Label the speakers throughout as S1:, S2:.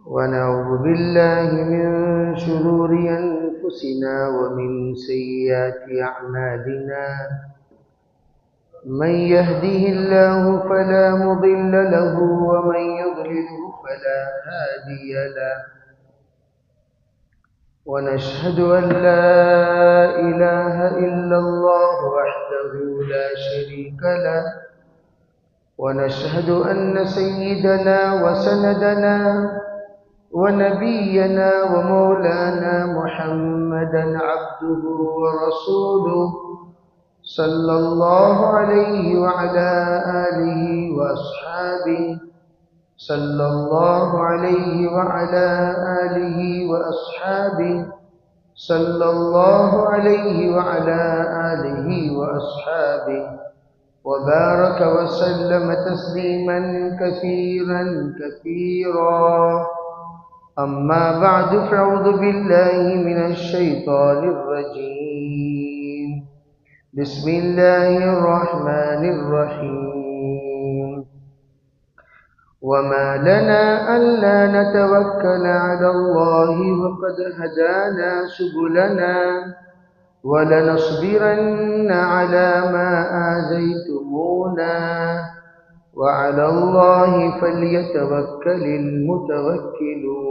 S1: ونعوذ بالله من شرور أنفسنا ومن سيئات أعمالنا من يهده الله فلا مضل له ومن يضلله فلا هادي له ونشهد أن لا إله إلا الله وحده لا شريك له ونشهد أن سيدنا وسندنا ونبينا ومولانا محمدا عبده ورسوله صلى الله عليه وعلى آله وأصحابه صلى الله عليه وعلى آله وأصحابه صلى الله عليه وعلى آله وأصحابه وبارك وسلم تسليما كثيرا كثيرا. أما بعد فأعوذ بالله من الشيطان الرجيم. بسم الله الرحمن الرحيم. وما لنا ألا نتوكل على الله وقد هدانا سبلنا ولنصبرن على ما آذيتمونا وعلى الله فليتوكل المتوكلون.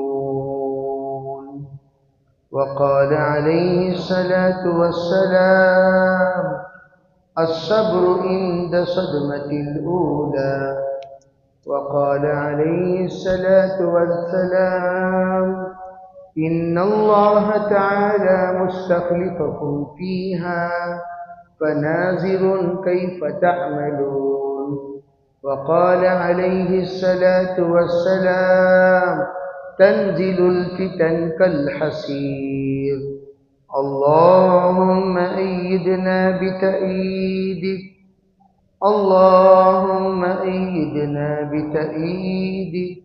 S1: وقال عليه الصلاة والسلام: الصبر عند صدمة الأولى. وقال عليه الصلاة والسلام: إن الله تعالى مستخلفكم فيها فناظر كيف تعملون. وقال عليه الصلاة والسلام: تنزل الفتن كالحصير. اللهم أيدنا بتأييدك، اللهم أيدنا بتأييدك،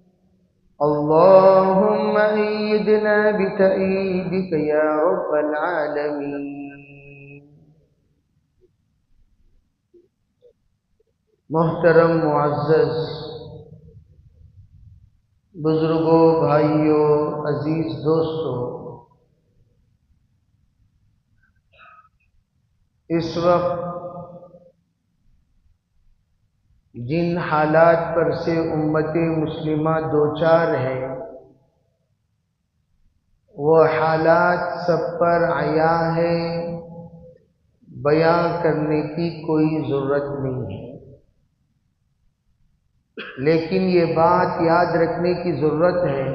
S1: اللهم أيدنا بتأييدك يا رب العالمين. محترم معزز بزرگوں، بھائیوں، عزیز دوستوں، اس وقت جن حالات پر سے امت مسلمہ دوچار ہے وہ حالات سب پر عیاں ہے، بیان کرنے کی کوئی ضرورت نہیں ہے، لیکن یہ بات یاد رکھنے کی ضرورت ہے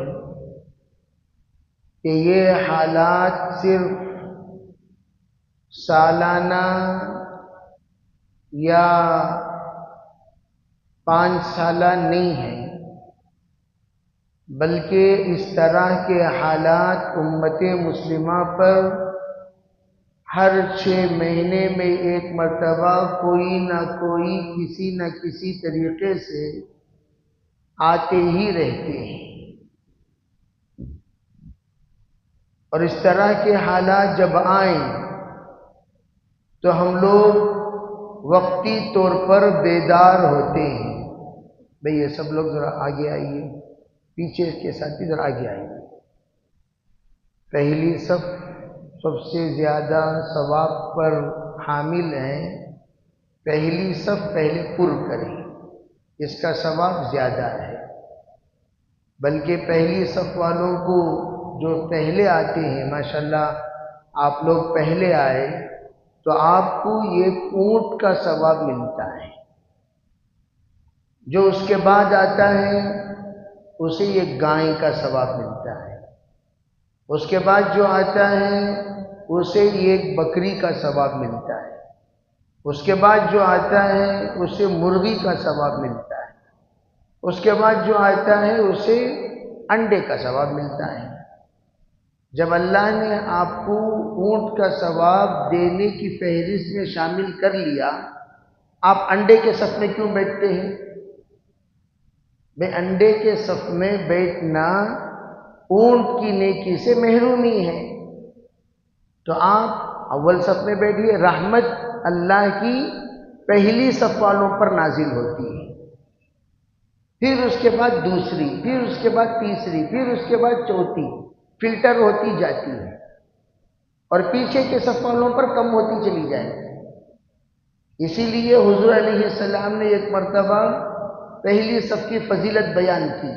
S1: کہ یہ حالات صرف سالانہ یا 5 سالہ نہیں ہے، بلکہ اس طرح کے حالات امت مسلمہ پر ہر 6 مہینے میں ایک مرتبہ کوئی نہ کوئی کسی نہ کسی طریقے سے آتے ہی رہتے ہیں. اور اس طرح کے حالات جب آئیں تو ہم لوگ وقتی طور پر بیدار ہوتے ہیں. بھئی یہ سب لوگ ذرا آگے آئیے، پیچھے کے ساتھی ذرا آگے آئیے. پہلی صف سب سے زیادہ ثواب پر حامل ہیں، پہلی صف پہلے پر کریں، اس کا ثواب زیادہ ہے. بلکہ پہلی صف والوں کو جو پہلے آتے ہیں، ماشاءاللہ آپ لوگ پہلے آئے تو آپ کو یہ اونٹ کا ثواب ملتا ہے. جو اس کے بعد آتا ہے اسے یہ گائے کا ثواب ملتا ہے. اس کے بعد جو آتا ہے اسے یہ بکری کا ثواب ملتا ہے. اس کے بعد جو آتا ہے اسے مرغی کا ثواب ملتا ہے. اس کے بعد جو آتا ہے اسے انڈے کا ثواب ملتا ہے. جب اللہ نے آپ کو اونٹ کا ثواب دینے کی فہرست میں شامل کر لیا، آپ انڈے کے صف میں کیوں بیٹھتے ہیں؟ بے انڈے کے صف میں بیٹھنا اونٹ کی نیکی سے محرومی ہے. تو آپ اول صف میں بیٹھیے، رحمت اللہ کی پہلی صف والوں پر نازل ہوتی ہے. پھر اس کے بعد دوسری، پھر اس کے بعد تیسری، پھر اس کے بعد چوتھی، فلٹر ہوتی جاتی ہے اور پیچھے کے صف والوں پر کم ہوتی چلی جائے گی۔ اسی لیے حضور علیہ السلام نے ایک مرتبہ پہلی صف کی فضیلت بیان کی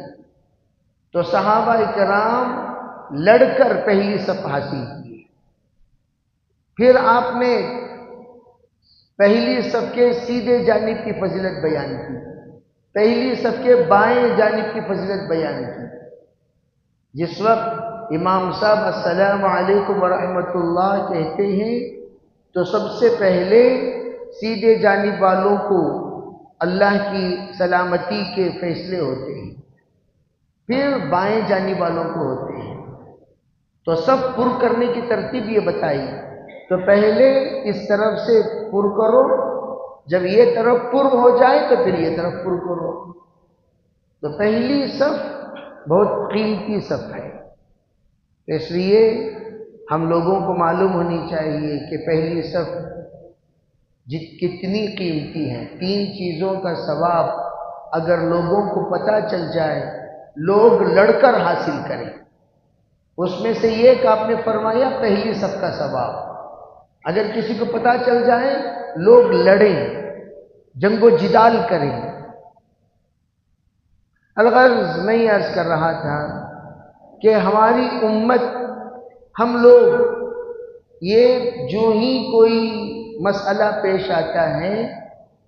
S1: تو صحابہ کرام لڑ کر پہلی صف حاصل کی۔ پھر آپ نے پہلی صف کے سیدھے جانب کی فضیلت بیان کی، پہلی صف کے بائیں جانب کی فضیلت بیان کی۔ جس وقت امام صاحب السلام علیکم ورحمۃ اللہ کہتے ہیں تو سب سے پہلے سیدھے جانب والوں کو اللہ کی سلامتی کے فیصلے ہوتے ہیں، پھر بائیں جانب والوں کو ہوتے ہیں۔ تو سب پر کرنے کی ترتیب یہ بتائی، تو پہلے اس طرف سے پر کرو، جب یہ طرف پر ہو جائے تو پھر یہ طرف پر کرو۔ تو پہلی صف بہت قیمتی صف ہے، اس لیے ہم لوگوں کو معلوم ہونی چاہیے کہ پہلی صف کتنی قیمتی ہے۔ 3 چیزوں کا ثواب اگر لوگوں کو پتہ چل جائے، لوگ لڑ کر حاصل کریں۔ اس میں سے ایک آپ نے فرمایا پہلی صف کا ثواب، اگر کسی کو پتہ چل جائے لوگ لڑیں، جنگ و جدال کریں۔ الغرض میں یہ عرض کر رہا تھا کہ ہماری امت، ہم لوگ یہ جو ہی کوئی مسئلہ پیش آتا ہے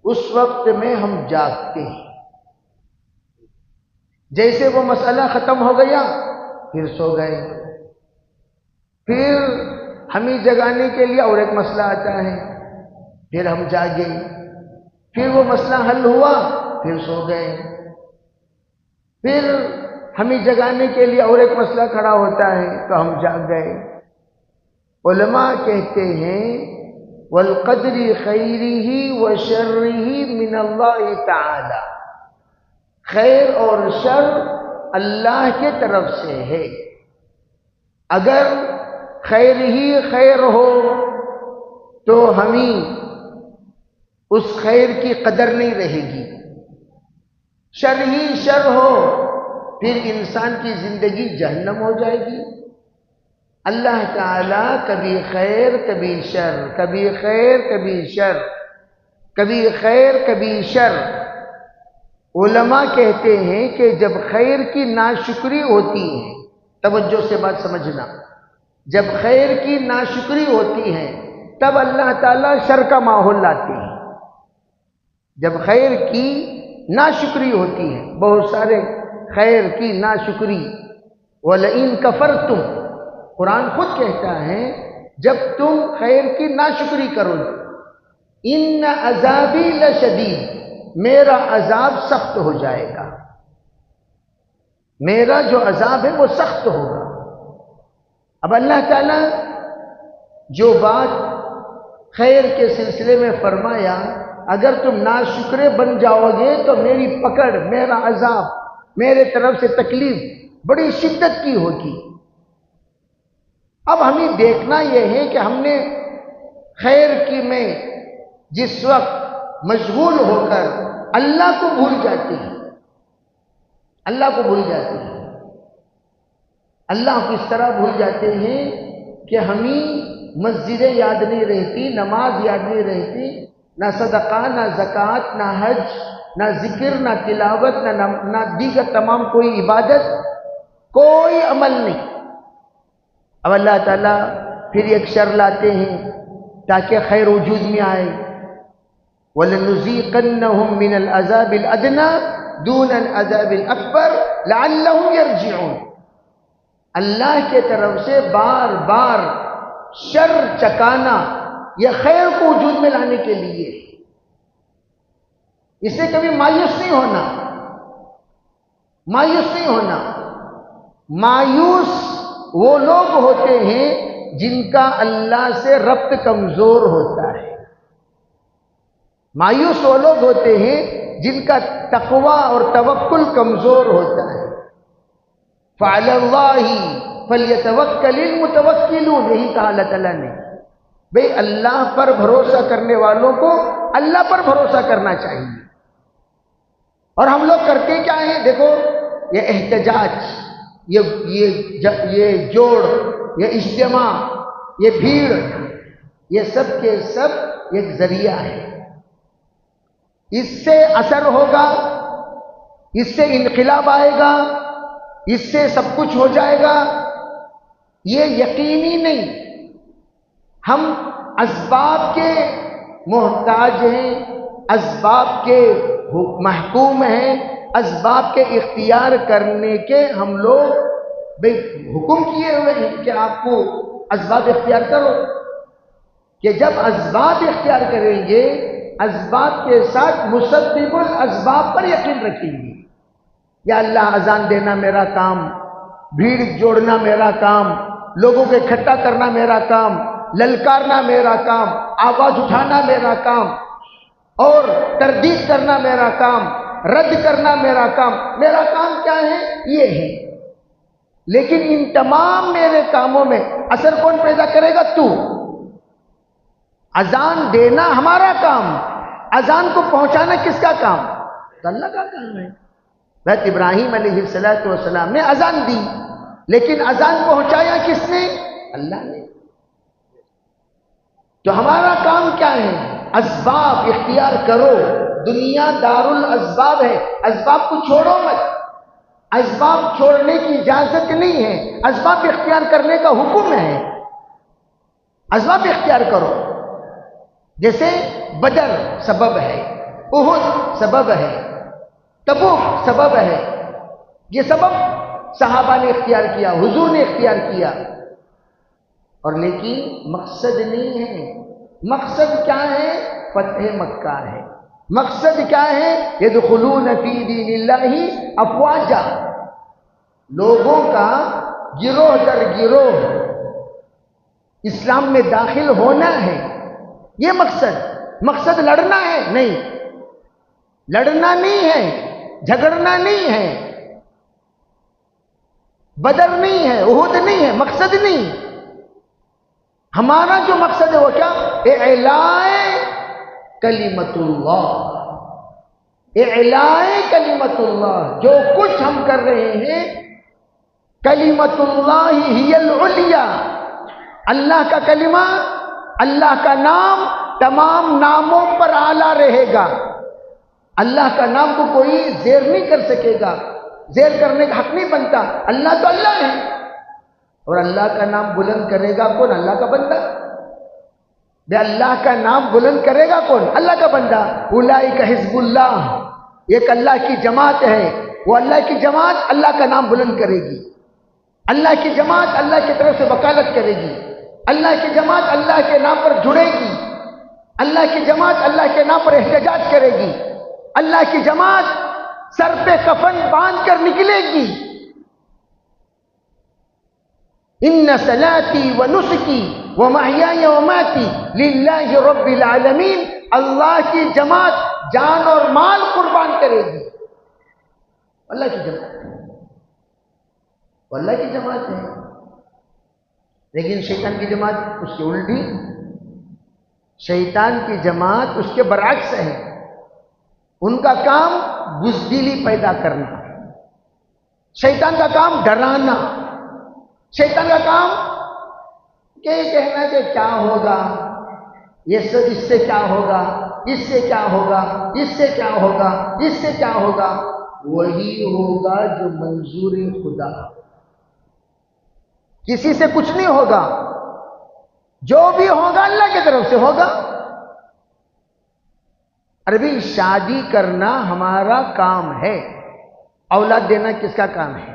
S1: اس وقت میں ہم جاگتے ہیں، جیسے وہ مسئلہ ختم ہو گیا پھر سو گئے، پھر ہمیں جگانے کے لیے اور ایک مسئلہ آتا ہے پھر ہم جاگے، پھر وہ مسئلہ حل ہوا پھر سو گئے، پھر ہمیں جگانے کے لیے اور ایک مسئلہ کھڑا ہوتا ہے تو ہم جاگ گئے۔ علماء کہتے ہیں والقدر خیرہ وشرہ من اللہ تعالی، خیر اور شر اللہ کے طرف سے ہے۔ اگر خیر ہی خیر ہو تو ہمیں اس خیر کی قدر نہیں رہے گی، شر ہی شر ہو پھر انسان کی زندگی جہنم ہو جائے گی۔ اللہ تعالیٰ کبھی خیر کبھی شر، کبھی خیر کبھی شر، کبھی خیر کبھی شر۔ علماء کہتے ہیں کہ جب خیر کی ناشکری ہوتی ہے، توجہ سے بات سمجھنا، جب خیر کی ناشکری ہوتی ہے تب اللہ تعالیٰ شر کا ماحول لاتے ہیں۔ جب خیر کی ناشکری ہوتی ہے، بہت سارے خیر کی ناشکری، وَلَئِن كَفَرْتُمْ، قرآن خود کہتا ہے جب تم خیر کی ناشکری کرو گے، ان عذابی لشدید، میرا عذاب سخت ہو جائے گا، میرا جو عذاب ہے وہ سخت ہوگا۔ اب اللہ تعالیٰ جو بات خیر کے سلسلے میں فرمایا، اگر تم ناشکرے بن جاؤ گے تو میری پکڑ، میرا عذاب، میرے طرف سے تکلیف بڑی شدت کی ہوگی۔ اب ہمیں دیکھنا یہ ہے کہ ہم نے خیر کی میں جس وقت مشغول ہو کر اللہ کو بھول جاتے ہیں، اللہ کو بھول جاتے ہیں، اللہ کو اس طرح بھول جاتے ہیں کہ ہمیں مسجدیں یاد نہیں رہتی، نماز یاد نہیں رہتی، نہ صدقہ، نہ زکوٰۃ، نہ حج، نہ ذکر، نہ تلاوت، نہ دیگر تمام کوئی عبادت، کوئی عمل نہیں۔ اب اللہ تعالیٰ پھر ایک شر لاتے ہیں تاکہ خیر وجود میں آئے، وَلَنُذِيقَنَّهُم مِّنَ الْعَذَابِ الْأَدْنَىٰ دُونَ الْعَذَابِ الْأَكْبَرِ لَعَلَّهُمْ يَرْجِعُونَ۔ اللہ کے طرف سے بار بار شر چکانا یہ خیر کو وجود میں لانے کے لیے، اس سے کبھی مایوس نہیں ہونا، مایوس نہیں ہونا۔ مایوس وہ لوگ ہوتے ہیں جن کا اللہ سے ربط کمزور ہوتا ہے، مایوس وہ لوگ ہوتے ہیں جن کا تقوی اور توکل کمزور ہوتا ہے۔ فَعَلَى اللَّهِ فَلْيَتَوَكَّلِ الْمُتَوَكِّلُونَ، یہی کہا اللہ تعالیٰ نے، بھئی اللہ پر بھروسہ کرنے والوں کو اللہ پر بھروسہ کرنا چاہیے۔ اور ہم لوگ کرتے کیا ہیں؟ دیکھو یہ احتجاج، یہ جوڑ، یہ اجتماع، یہ بھیڑ، یہ سب کے سب ایک ذریعہ ہے. اس سے اثر ہوگا، اس سے انقلاب آئے گا، اس سے سب کچھ ہو جائے گا، یہ یقینی نہیں. ہم اسباب کے محتاج ہیں، اسباب کے محکوم ہیں، اسباب کے اختیار کرنے کے ہم لوگ حکم کیے ہوئے ہیں کہ آپ کو اسباب اختیار کرو. کہ جب اسباب اختیار کریں گے، اسباب کے ساتھ مسبب الاسباب پر یقین رکھیں گے. یا اللہ اذان دینا میرا کام، بھیڑ جوڑنا میرا کام، لوگوں کو اکٹھا کرنا میرا کام، للکارنا میرا کام، آواز اٹھانا میرا کام، اور تردید کرنا میرا کام، رد کرنا میرا کام. میرا کام کیا ہے؟ یہ ہے. لیکن ان تمام میرے کاموں میں اثر کون پیدا کرے گا؟ تو. اذان دینا ہمارا کام، اذان کو پہنچانا کس کا کام؟ تو اللہ کا کام ہے. حضرت ابراہیم علیہ السلام نے اذان دی، لیکن اذان پہنچایا کس نے؟ اللہ نے. تو ہمارا کام کیا ہے؟ اسباب اختیار کرو. دنیا دار الاسباب ہے، اسباب کو چھوڑو مت. اسباب چھوڑنے کی اجازت نہیں ہے، اسباب اختیار کرنے کا حکم ہے. اسباب اختیار کرو. جیسے بدر سبب ہے، احد سبب ہے، تبوک سبب ہے. یہ سبب صحابہ نے اختیار کیا، حضور نے اختیار کیا. اور لیکن مقصد نہیں ہے. مقصد کیا ہے؟ فتح مکہ ہے. مقصد کیا ہے؟ یدخلون فی دین اللہ افواجا. لوگوں کا گروہ در گروہ اسلام میں داخل ہونا ہے. یہ مقصد لڑنا ہے نہیں، لڑنا نہیں ہے، جھگڑنا نہیں ہے، بدر نہیں ہے، احد نہیں ہے. مقصد نہیں. ہمارا جو مقصد ہے وہ کیا؟ اعلاء کلمت اللہ. اعلاء کلمت اللہ. جو کچھ ہم کر رہے ہیں، کلمت اللہ ہی العلیہ. اللہ کا کلمہ، اللہ کا نام تمام ناموں پر اعلیٰ رہے گا. اللہ کا نام کو کوئی زیر نہیں کر سکے گا، زیر کرنے کا حق نہیں بنتا. اللہ تو اللہ ہے، اور اللہ کا نام بلند کرے گا کون؟ اللہ کا بندہ. بے اللہ کا نام بلند کرے گا کون؟ اللہ کا بندہ. اولئک حزب اللہ. ایک اللہ کی جماعت ہے، وہ اللہ کی جماعت اللہ کا نام بلند کرے گی. اللہ کی جماعت اللہ کی طرف سے وکالت کرے گی. اللہ کی جماعت اللہ کے نام پر جڑے گی. اللہ کی جماعت اللہ کے نام پر احتجاج کرے گی. اللہ کی جماعت سر پہ کفن باندھ کر نکلے گی. ان صلاتی و نسکی و محیای و ماتی للہ رب العالمین. اللہ کی جماعت جان اور مال قربان کرے گی. اللہ کی جماعت، اللہ کی جماعت ہے. لیکن شیطان کی جماعت اس کی الٹی. شیطان کی جماعت اس کے برعکس ہے. ان کا کام بزدلی پیدا کرنا. شیطان کا کام ڈرانا. شیطان کا کام کہ کہنا کہ کیا ہوگا، یہ سب اس سے کیا ہوگا، اس سے کیا ہوگا، اس سے کیا ہوگا، اس سے کیا ہوگا. وہی ہوگا جو منظور خدا. کسی سے کچھ نہیں ہوگا، جو بھی ہوگا اللہ کی طرف سے ہوگا. عربی شادی کرنا ہمارا کام ہے. اولاد دینا کس کا کام ہے؟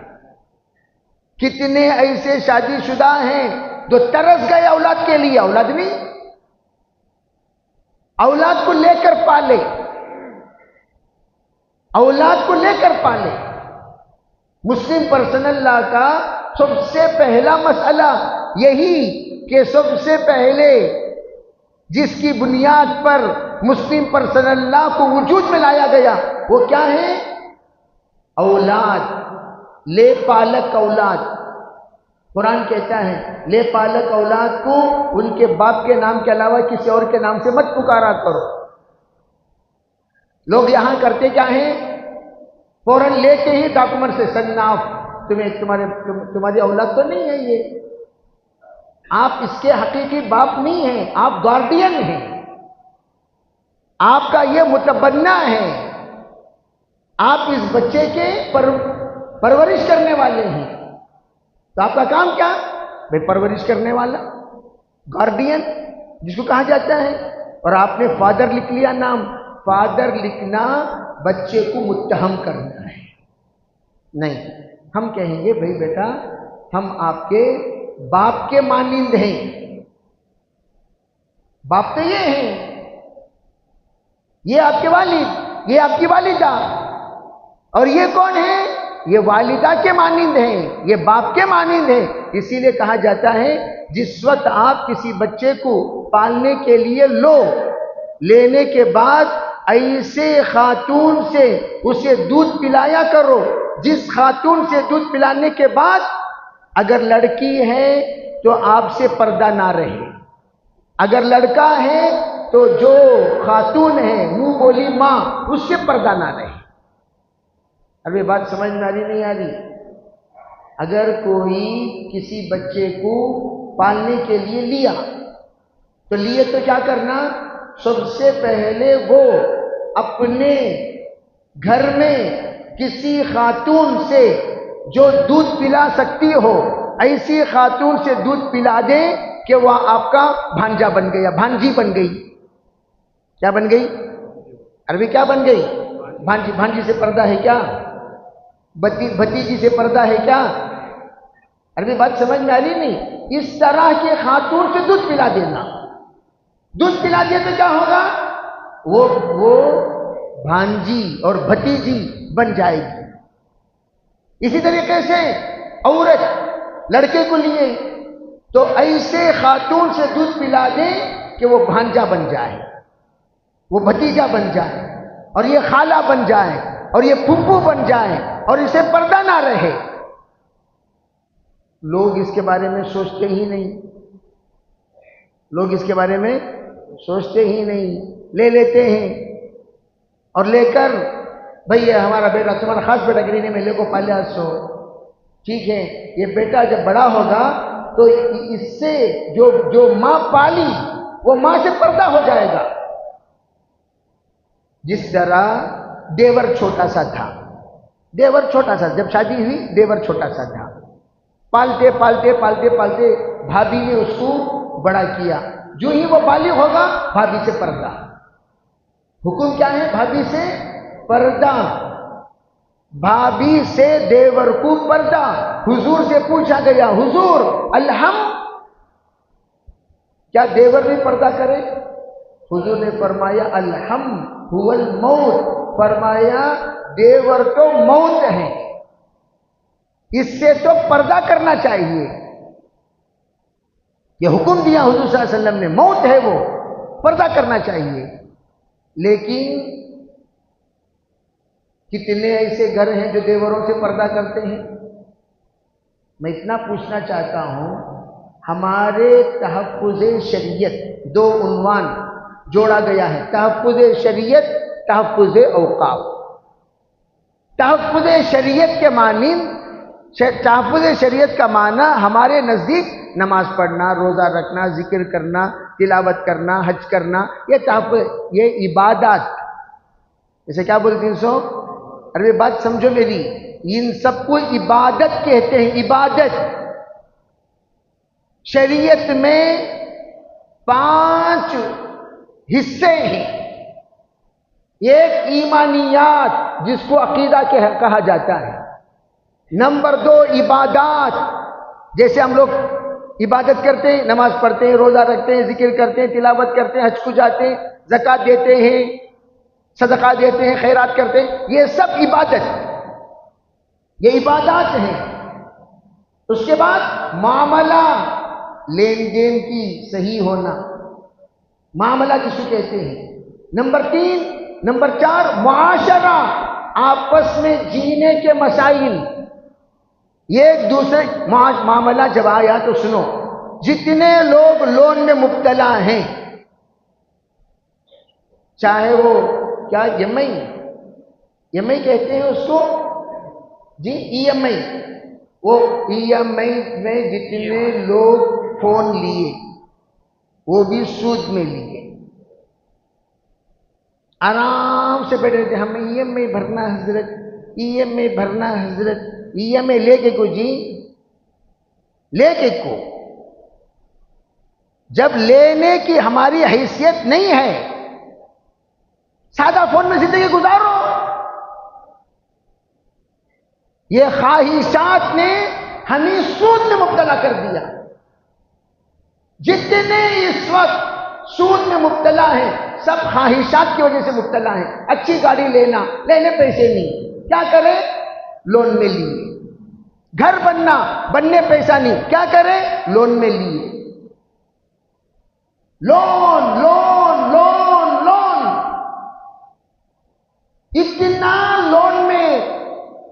S1: کتنے ایسے شادی شدہ ہیں جو ترس گئے اولاد کے لیے. اولاد نہیں، اولاد کو لے کر پالے، اولاد کو لے کر پالے. مسلم پرسنل لا کا سب سے پہلا مسئلہ یہی کہ سب سے پہلے جس کی بنیاد پر مسلم پرسنل لا کو وجود میں لایا گیا وہ کیا ہے؟ اولاد. لے پالک اولاد. قرآن کہتا ہے لے پالک اولاد کو ان کے باپ کے نام کے علاوہ کسی اور کے نام سے مت پکارا کرو. لوگ یہاں کرتے کیا ہیں؟ فوراً لے کے ہی ڈاکومنٹ سے سناف، تمہاری اولاد تو نہیں ہے یہ، آپ اس کے حقیقی باپ نہیں ہیں، آپ گارڈین ہیں، آپ کا یہ متبنہ ہے، آپ اس بچے کے پرورش کرنے والے ہیں۔ تو آپ کا کام کیا؟ بھائی پرورش کرنے والا، گارڈین جس کو کہا جاتا ہے۔ اور آپ نے فادر لکھ لیا نام۔ فادر لکھنا بچے کو متہم کرنا ہے، نہیں، ہم کہیں گے بھائی بیٹا ہم آپ کے باپ کے مانند ہیں، باپ تو یہ ہیں، یہ آپ کے والد، یہ آپ کی والدہ، اور یہ کون ہے؟ یہ والدہ کے مانند ہیں، یہ باپ کے مانند ہیں۔ اسی لیے کہا جاتا ہے جس وقت آپ کسی بچے کو پالنے کے لیے لینے کے بعد ایسے خاتون سے اسے دودھ پلایا کرو جس خاتون سے دودھ پلانے کے بعد اگر لڑکی ہے تو آپ سے پردہ نہ رہے، اگر لڑکا ہے تو جو خاتون ہے منہ بولی ماں اس سے پردہ نہ رہے۔ اب یہ بات سمجھ میں آ رہی نہیں آ رہی؟ اگر کوئی کسی بچے کو پالنے کے لیے لیا تو لیے تو کیا کرنا؟ سب سے پہلے وہ اپنے گھر میں کسی خاتون سے جو دودھ پلا سکتی ہو ایسی خاتون سے دودھ پلا دے کہ وہ آپ کا بھانجا بن گیا، بھانجی بن گئی۔ کیا بن گئی؟ عربی کیا بن گئی؟ بھانجی۔ بھانجی سے پردہ ہے کیا؟ بھتیجی سے پردہ ہے کیا؟ عربی بات سمجھ میں آ رہی نہیں؟ اس طرح کے خاتون سے دودھ پلا دینا، دودھ پلا دیا تو کیا ہوگا؟ وہ بھانجی اور بھتیجی بن جائے گی۔ اسی طریقے سے عورت لڑکے کو لیے تو ایسے خاتون سے دودھ پلا دے کہ وہ بھانجا بن جائے، وہ بھتیجا بن جائے، اور یہ خالہ بن جائے، اور یہ پھپھو بن جائے، اور اسے پردہ نہ رہے۔ لوگ اس کے بارے میں سوچتے ہی نہیں، لوگ اس کے بارے میں سوچتے ہی نہیں، لے لیتے ہیں اور لے کر بھئی یہ ہمارا بیٹا تمہارا خاص بیٹا گرینے میں لے کو پالیا سو ٹھیک ہے، یہ بیٹا جب بڑا ہوگا تو اس سے جو ماں پالی وہ ماں سے پردہ ہو جائے گا۔ جس طرح دیور چھوٹا سا تھا، دیور چھوٹا سا، جب شادی ہوئی دیور چھوٹا سا تھا، پالتے پالتے پالتے پالتے بھابھی نے اس کو بڑا کیا، جو ہی وہ بالغ ہوگا بھابھی سے پردہ۔ حکم کیا ہے؟ بھابھی سے پردہ، بھابھی سے دیور کو پردہ۔ حضور سے پوچھا گیا حضور الحم، کیا دیور بھی پردہ کرے؟ حضور نے فرمایا الحم هو الموت، فرمایا دیور تو موت ہے، اس سے تو پردہ کرنا چاہیے۔ یہ حکم دیا حضور صلی اللہ علیہ وسلم نے، موت ہے وہ، پردہ کرنا چاہیے۔ لیکن کتنے ایسے گھر ہیں جو دیوروں سے پردہ کرتے ہیں؟ میں اتنا پوچھنا چاہتا ہوں، ہمارے تحفظ شریعت دو عنوان جوڑا گیا ہے، تحفظ شریعت، تحفظ اوقاف۔ تحفظ شریعت کے معنی، تحفظ شریعت کا معنی ہمارے نزدیک نماز پڑھنا، روزہ رکھنا، ذکر کرنا، تلاوت کرنا، حج کرنا، یہ تحفظ، یہ عبادات، اسے کیا بولتے ہیں؟ سو عربی بات سمجھو میری، ان سب کو عبادت کہتے ہیں، عبادت۔ شریعت میں 5 حصے ہیں، ایک ایمانیات جس کو عقیدہ کہا جاتا ہے، نمبر 2 عبادات، جیسے ہم لوگ عبادت کرتے ہیں، نماز پڑھتے ہیں، روزہ رکھتے ہیں، ذکر کرتے ہیں، تلاوت کرتے ہیں، حج کو جاتے ہیں، زکوٰۃ دیتے ہیں، صدقہ دیتے ہیں، خیرات کرتے ہیں، یہ سب عبادت، یہ عبادات ہیں۔ اس کے بعد معاملہ، لین دین کی صحیح ہونا، معاملہ جس کو کہتے ہیں۔ نمبر 3، نمبر 4 معاشرہ، آپس میں جینے کے مسائل، یہ ایک دوسرے معاملہ جب آیا تو سنو، جتنے لوگ لون میں مبتلا ہیں، چاہے وہ کیا EMI کہتے ہیں اس کو جی، EMI. وہ EMI میں جتنے لوگ فون لیے وہ بھی سود میں لیے، آرام سے بیٹھے تھے، ہمیں EMI بھرنا حضرت، EMI بھرنا حضرت، EMI لے کے کو جی، لے کے کو جب لینے کی ہماری حیثیت نہیں ہے، سادہ فون میں زندگی گزارو. یہ خواہشات نے ہمیں سود میں مبتلا کر دیا. جتنے اس وقت سود میں مبتلا ہیں سب خواہشات کی وجہ سے مبتلا ہیں. اچھی گاڑی لینا، لینے پیسے نہیں، کیا کرے؟ لون میں لیے. گھر بننا، بننے پیسہ نہیں، کیا کرے؟ لون میں لیے. لون لون لون لون، اتنا لون میں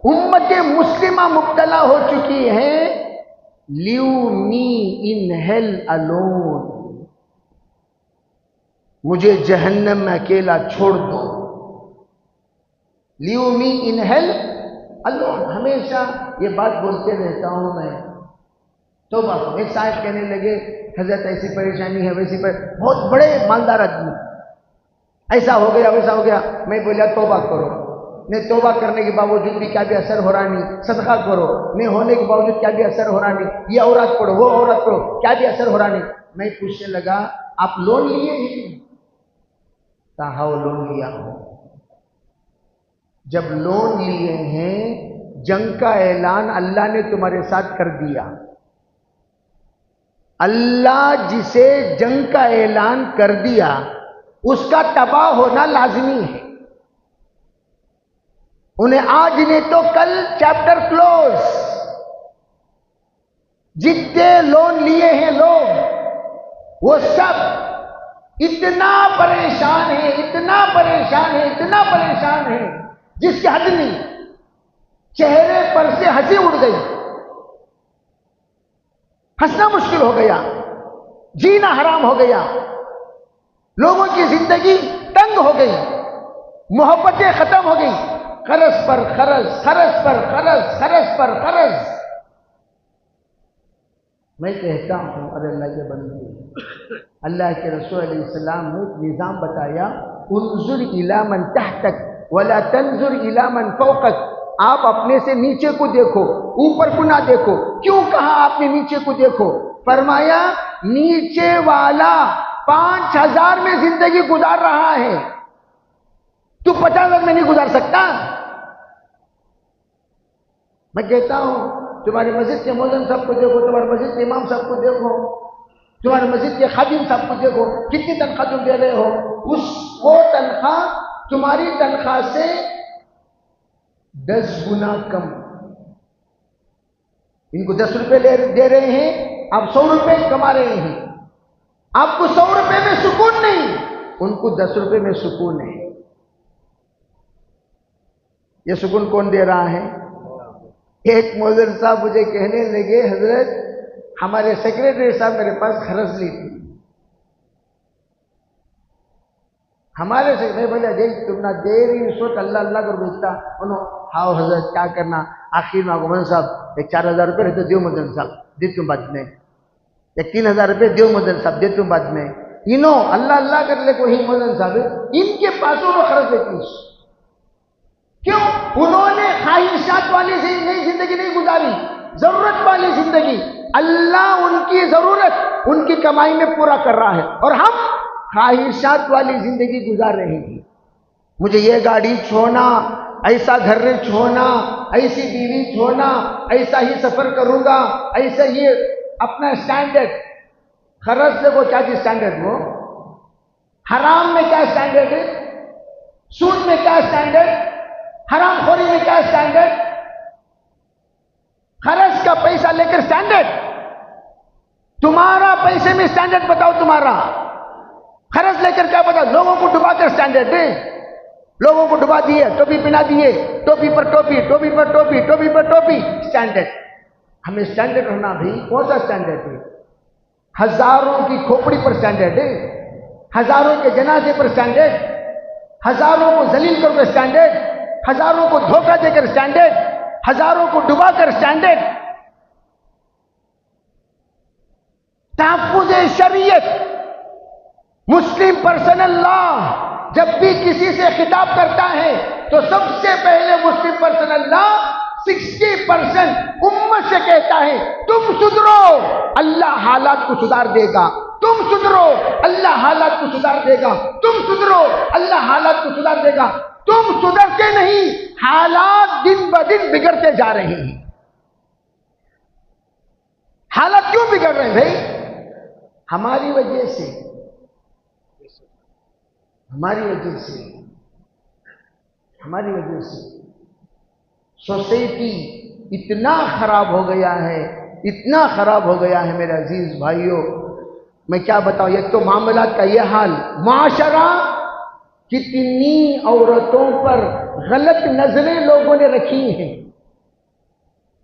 S1: امت مسلمہ مبتلا ہو چکی ہے. لیو می ان ہیل الون، مجھے جہنم میں اکیلا چھوڑ دو. لیو می ان ہیل الون، ہمیشہ یہ بات بولتے رہتا ہوں میں. توبہ. ایک صاحب کہنے لگے حضرت ایسی پریشانی ہے، ویسی بہت بڑے مالدار آدمی، ایسا ہو گیا ویسا ہو گیا. میں بولا توبہ کرو. نہیں، توبہ کرنے کے باوجود بھی کیا بھی اثر ہو رہا نہیں. صدقہ کرو، نہیں ہونے کے باوجود کیا بھی اثر ہو رہا نہیں. یہ عورت پڑھو، وہ عورت پڑھو، کیا بھی اثر ہو رہا نہیں. میں پوچھنے لگا آپ لون لیے ہیں؟ کہا لون لیا ہوں. جب لون لیے ہیں، جنگ کا اعلان اللہ نے تمہارے ساتھ کر دیا. اللہ جسے جنگ کا اعلان کر دیا اس کا تباہ ہونا لازمی ہے. انہیں آج نہیں تو کل چیپٹر کلوز. جتنے لون لیے ہیں لوگ وہ سب اتنا پریشان ہیں، اتنا پریشان ہیں، اتنا پریشان ہیں جس کی حد نہیں. چہرے پر سے ہنسی اڑ گئی، ہنسنا مشکل ہو گیا، جینا حرام ہو گیا، لوگوں کی زندگی تنگ ہو گئی، محبتیں ختم ہو گئی. قرض پر قرض، قرض پر قرض، قرض پر قرض. میں کہتا ہوں ارے اللہ کے بندے، اللہ کے رسول علیہ السلام نے ایک نظام بتایا، انظر الی من تحتک ولا تنظر الی من فوقک. آپ اپنے سے نیچے کو دیکھو، اوپر کو نہ دیکھو. کیوں کہا آپ نے نیچے کو دیکھو؟ فرمایا نیچے والا 5000 میں زندگی گزار رہا ہے، تو 50,000 میں نہیں گزار سکتا. میں کہتا ہوں تمہاری مسجد کے مؤذن صاحب کو دیکھو، تمہاری مسجد کے امام صاحب کو دیکھو، تمہاری مسجد کے خادم صاحب کو دیکھو، کتنی تنخواہ تم دے رہے ہو. وہ تنخواہ تمہاری تنخواہ سے 10 گنا کم. ان کو 10 روپے دے رہے ہیں، آپ 100 روپے کما رہے ہیں. آپ کو 100 روپے میں سکون نہیں، ان کو 10 روپے میں سکون ہے. یہ سکون کون دے رہا ہے؟ ایک مؤذن صاحب مجھے کہنے لگے حضرت ہمارے سیکریٹری صاحب میرے پاس قرض لی تھی. ہمارے سے میں بولے جی تم نہ دے رہی اس وقت اللہ اللہ کر بولتا انہوں ہاؤ حضرت کیا کرنا. آخر میں مؤذن صاحب ایک 4,000 روپے رہتے دیو مؤذن صاحب دے تم بعد میں، ایک 3,000 روپے دیو مؤذن صاحب دے تم بعد میں. انہوں اللہ اللہ کر لے کوئی مؤذن صاحب ان کے پاسوں میں قرض لیتی. کیوں؟ انہوں نے خواہشات والی زندگی نہیں گزاری، ضرورت والی زندگی. اللہ ان کی ضرورت ان کی کمائی میں پورا کر رہا ہے اور ہم خواہشات والی زندگی گزار رہے ہیں. مجھے یہ گاڑی چھوڑنا، ایسا گھر چھوڑنا، ایسی بیوی چھوڑنا، ایسا ہی سفر کروں گا، ایسا ہی اپنا اسٹینڈرڈ. قرض سے وہ کیا چیز اسٹینڈرڈ؟ وہ حرام میں کیا اسٹینڈرڈ ہے، سود میں کیا اسٹینڈرڈ، حرام خوری میں کیا اسٹینڈرڈ، قرض کا پیسہ لے کر اسٹینڈرڈ. تمہارا پیسے میں اسٹینڈرڈ بتاؤ تمہارا. قرض لے کر کیا بتاؤ؟ لوگوں کو ڈبا کر اسٹینڈرڈ ہے. لوگوں کو ڈبا دیے، ٹوپی پہنا دیے، ٹوپی پر ٹوپی، ٹوپی پر ٹوپی، ٹوپی پر ٹوپی، اسٹینڈرڈ. ہمیں اسٹینڈرڈ ہونا بھی کون سا اسٹینڈرڈ ہے؟ ہزاروں کی کھوپڑی پر اسٹینڈرڈ ہے، ہزاروں کے جنازے پر اسٹینڈرڈ، ہزاروں کو ذلیل کر کے اسٹینڈرڈ، ہزاروں کو دھوکہ دے کر اسٹینڈرڈ، ہزاروں کو ڈبا کر اسٹینڈرڈ. تحفظ شریعت. مسلم پرسنل لا جب بھی کسی سے خطاب کرتا ہے تو سب سے پہلے مسلم پرسنل لا 60% امت سے کہتا ہے تم سدھرو اللہ حالات کو سدھار دے گا، تم سدھرو اللہ حالات کو سدھار دے گا، تم سدھرو اللہ حالات کو سدھار دے گا. تم سدھرتے نہیں، حالات دن بدن بگڑتے جا رہے ہیں. حالات کیوں بگڑ رہے ہیں بھائی؟ ہماری وجہ سے، ہماری وجہ سے، ہماری وجہ سے سوسائٹی اتنا خراب ہو گیا ہے، اتنا خراب ہو گیا ہے میرے عزیز بھائیوں. میں کیا بتاؤں، ایک تو معاملات کا یہ حال، معاشرہ کتنی عورتوں پر غلط نظریں لوگوں نے رکھی ہیں.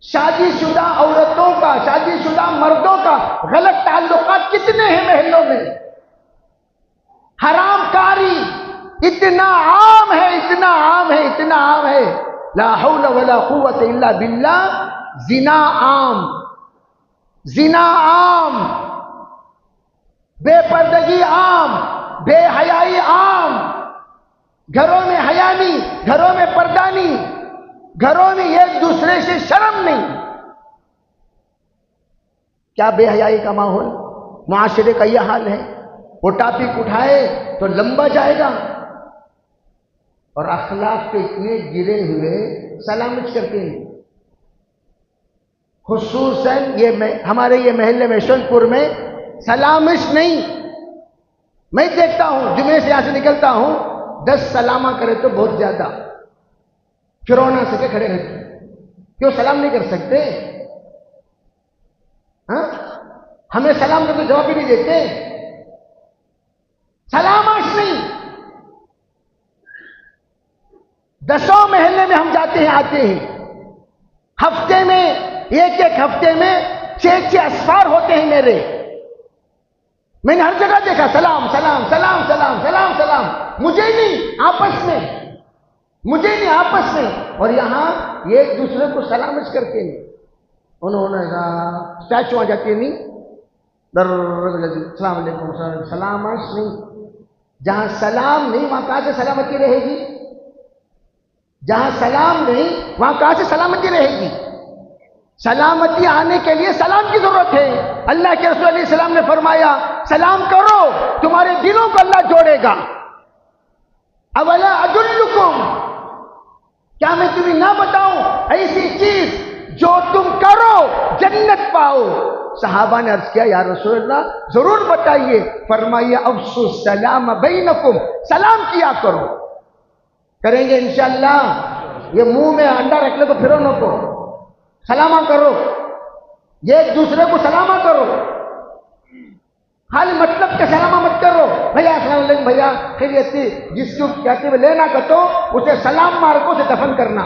S1: شادی شدہ عورتوں کا، شادی شدہ مردوں کا غلط تعلقات کتنے ہیں محلوں میں. حرام کاری اتنا عام ہے، اتنا عام ہے، اتنا عام ہے. لا حول ولا قوت الا باللہ. زنا عام، زنا عام، بے پردگی عام، بے حیائی عام. گھروں میں حیا نہیں، گھروں میں پردہ نہیں، گھروں میں ایک دوسرے سے شرم نہیں. کیا بے حیائی کا ماحول، معاشرے کا یہ حال ہے. وہ ٹاپک اٹھائے تو لمبا جائے گا، اور اخلاق کے اتنے گرے ہوئے سلامت کرتے ہیں. خصوصاً ہمارے یہ محلے میں یشونت پور میں سلامش نہیں. میں دیکھتا ہوں جمعے سے یہاں سے نکلتا ہوں 10 سلامہ کرے تو بہت زیادہ، پھر رونا سکے کھڑے رہتے. کیوں سلام نہیں کر سکتے؟ ہاں، ہمیں سلام کرتے جواب بھی نہیں دیتے. سلامش نہیں. 10 محلے میں ہم جاتے ہیں آتے ہیں، ہفتے میں ایک ہفتے میں 6 اسفار ہوتے ہیں میرے. میں نے ہر جگہ دیکھا سلام سلام سلام سلام سلام سلام. مجھے نہیں آپس میں، مجھے نہیں آپس میں. اور یہاں ایک دوسرے کو سلامش کرتے ہیں. انہوں نے اسٹیچو آ جاتی ہے نہیں، السلام علیکم، سلامش نہیں. جہاں سلام نہیں وہاں کہاں سے سلامتی رہے گی؟ جہاں سلام نہیں وہاں کہاں سے سلامتی رہے گی؟ سلامتی آنے کے لیے سلام کی ضرورت ہے. اللہ کے رسول علیہ السلام نے فرمایا سلام کرو تمہارے دلوں کو اللہ جوڑے گا. اولا ادلکم، کیا میں تمہیں نہ بتاؤں ایسی چیز جو تم کرو جنت پاؤ؟ صحابہ نے عرض کیا یا رسول اللہ ضرور بتائیے. فرمایا افشوا السلام بینکم، سلام کیا کرو. کریں گے انشاءاللہ. یہ منہ میں انڈا رکھ لے تو پھرو نہ کو، سلامہ کرو، یہ ایک دوسرے کو سلامہ کرو. خالی مطلب کے سلامہ مت کرو. بھیا السلام علیکم بھیا خیریت تھی، جس کو کہتے ہوئے لینا کتو اسے سلام مارکوں سے دفن کرنا.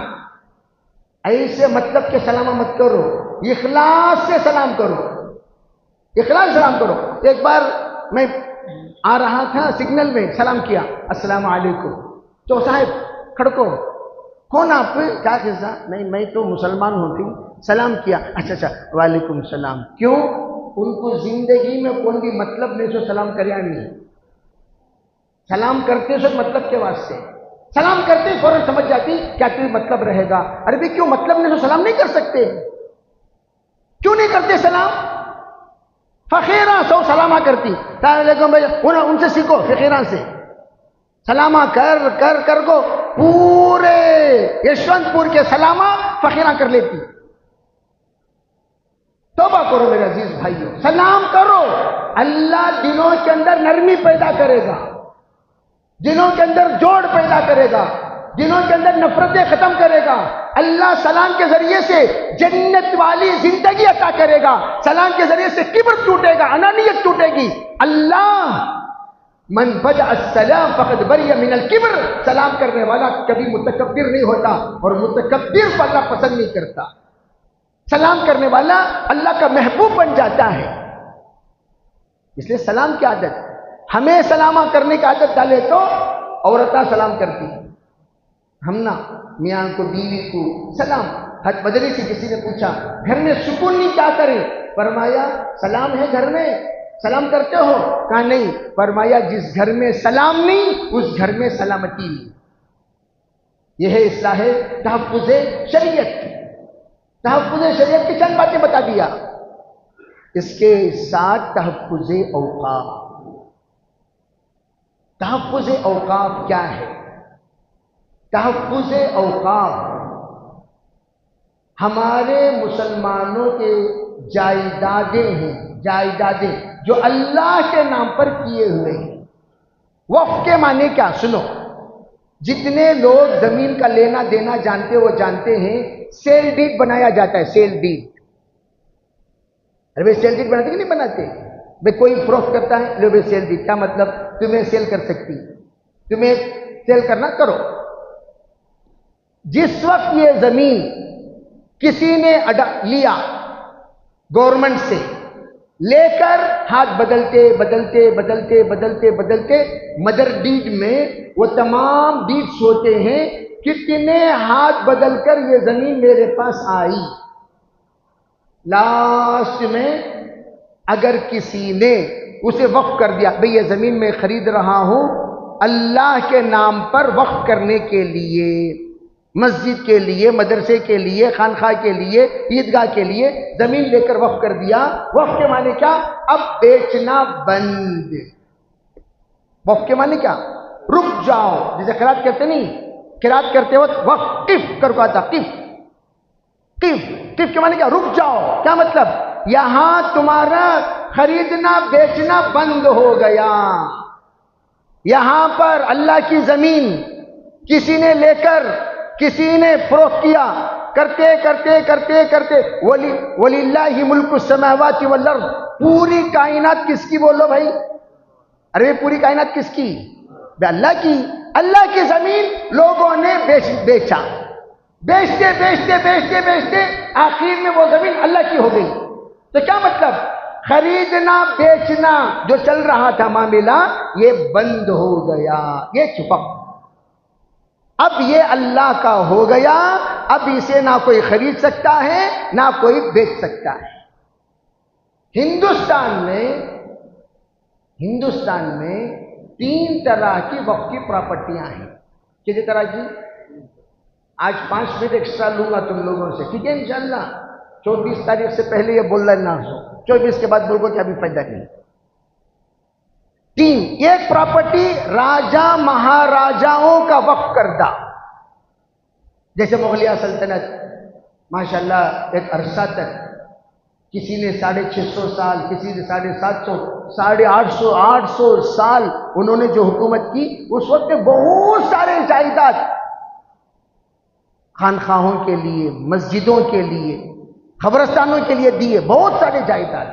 S1: ایسے مطلب کے سلامہ مت کرو، اخلاص سے سلام کرو، اخلاص سے سلام کرو. ایک بار میں آ رہا تھا سگنل میں، سلام کیا السلام علیکم. تو صاحب کھڑکو، کون آپ؟ کیا قصہ؟ نہیں میں تو مسلمان ہوتی. سلام کیا، اچھا اچھا وعلیکم السلام. کیوں؟ ان کو زندگی میں کوئی بھی مطلب نہیں سو سلام کریا نہیں. سلام کرتے سو مطلب کے واسطے، سلام کرتے فوراً سمجھ جاتی کیا کوئی مطلب رہے گا. ارے بھی کیوں مطلب نہیں سو سلام نہیں کر سکتے؟ کیوں نہیں کرتے سلام؟ فقیراں سو سلامہ کرتی. السلام علیکم بھائی، ان سے سیکھو فقیراں سے. سلامہ کر کر کر کو پورے یشونت پور کے سلامہ فقیراں کر لیتی. توبہ کرو میرے عزیز بھائیو، سلام کرو. اللہ دلوں کے اندر نرمی پیدا کرے گا، دلوں کے اندر جوڑ پیدا کرے گا، دلوں کے اندر نفرتیں ختم کرے گا. اللہ سلام کے ذریعے سے جنت والی زندگی عطا کرے گا. سلام کے ذریعے سے کبر ٹوٹے گا، انانیت ٹوٹے گی. اللہ من بدأ السلام فقد بری من الکبر، سلام کرنے والا کبھی متکبر نہیں ہوتا، اور متکبر کو اللہ پسند نہیں کرتا. سلام کرنے والا اللہ کا محبوب بن جاتا ہے. اس لیے سلام کی عادت، ہمیں سلامہ کرنے کی عادت ڈالے تو عورتیں سلام کرتی ہیں، ہم نا میاں کو بیوی کو سلام، حج بدری سے کسی نے پوچھا گھر میں سکون نہیں کیا کریں؟ فرمایا سلام ہے گھر میں، سلام کرتے ہو؟ کہا نہیں۔ فرمایا جس گھر میں سلام نہیں اس گھر میں سلامتی نہیں۔ یہ ہے اصلاح تحفظ شریعت۔ تحفظ شریعت کی چند باتیں بتا دیا، اس کے ساتھ تحفظ اوقاف۔ تحفظ اوقاف کیا ہے؟ تحفظ اوقاف ہمارے مسلمانوں کے جائیدادیں ہیں، جائیدادیں جو اللہ کے نام پر کیے ہوئے ہیں۔ وقف کے معنی کیا؟ سنو، جتنے لوگ زمین کا لینا دینا جانتے وہ جانتے ہیں سیل ڈیڈ بنایا جاتا ہے، سیل ڈیڈ۔ ارے بھائی سیل ڈیڈ بناتے کہ نہیں بناتے؟ بھائی کوئی فروخت کرتا ہے، لو بھائی سیل ڈیڈ، کیا مطلب؟ تمہیں سیل کر سکتی، تمہیں سیل کرنا کرو۔ جس وقت یہ زمین کسی نے لیا گورنمنٹ سے، لے کر ہاتھ بدلتے بدلتے بدلتے بدلتے بدلتے مدر ڈیڈ میں وہ تمام ڈیڈز ہوتے ہیں، کتنے ہاتھ بدل کر یہ زمین میرے پاس آئی۔ لاسٹ میں اگر کسی نے اسے وقف کر دیا، بھئی یہ زمین میں خرید رہا ہوں اللہ کے نام پر وقف کرنے کے لیے، مسجد کے لیے، مدرسے کے لیے، خانقاہ کے لیے، عیدگاہ کے لیے زمین لے کر وقف کر دیا۔ وقف کے معنی کیا؟ اب بیچنا بند۔ وقف کے معنی کیا؟ رک جاؤ، جسے قرات کرتے نہیں، قرات کرتے وقت وقف قف کر کو آتا، قف قف قف کے معنی کیا؟ رک جاؤ۔ کیا مطلب؟ یہاں تمہارا خریدنا بیچنا بند ہو گیا، یہاں پر اللہ کی زمین کسی نے لے کر کسی نے فروخت کیا، کرتے کرتے کرتے کرتے وَلِلَّهِ مُلْكُ السَّمَاوَاتِ وَالْأَرْضِ، پوری کائنات کس کی؟ بولو بھائی، ارے پوری کائنات کس کی؟ اللہ کی۔ اللہ کی زمین لوگوں نے بیچا، بیچتے بیچتے بیچتے بیچتے آخر میں وہ زمین اللہ کی ہو گئی۔ تو کیا مطلب؟ خریدنا بیچنا جو چل رہا تھا معاملہ یہ بند ہو گیا، یہ چھپا، اب یہ اللہ کا ہو گیا، اب اسے نہ کوئی خرید سکتا ہے نہ کوئی بیچ سکتا ہے۔ ہندوستان میں 3 طرح کی وقف کی پراپرٹیاں ہیں۔ کتنی طرح کی؟ آج 5 منٹ ایکسٹرا لوں گا تم لوگوں سے، ٹھیک ہے انشاءاللہ؟ 24 تاریخ سے پہلے یہ بولنا نہ ہو، 24 کے بعد بولو کہ ابھی فائدہ نہیں۔ 3، ایک پراپرٹی راجہ مہاراجاؤں کا وقف کردہ، جیسے مغلیہ سلطنت ماشاءاللہ ایک عرصہ تک کسی نے 650 سال، کسی نے 750، 850، 800 سال انہوں نے جو حکومت کی، اس وقت بہت سارے جائیداد خانخواہوں کے لیے، مسجدوں کے لیے، قبرستانوں کے لیے دیے، بہت سارے جائیداد۔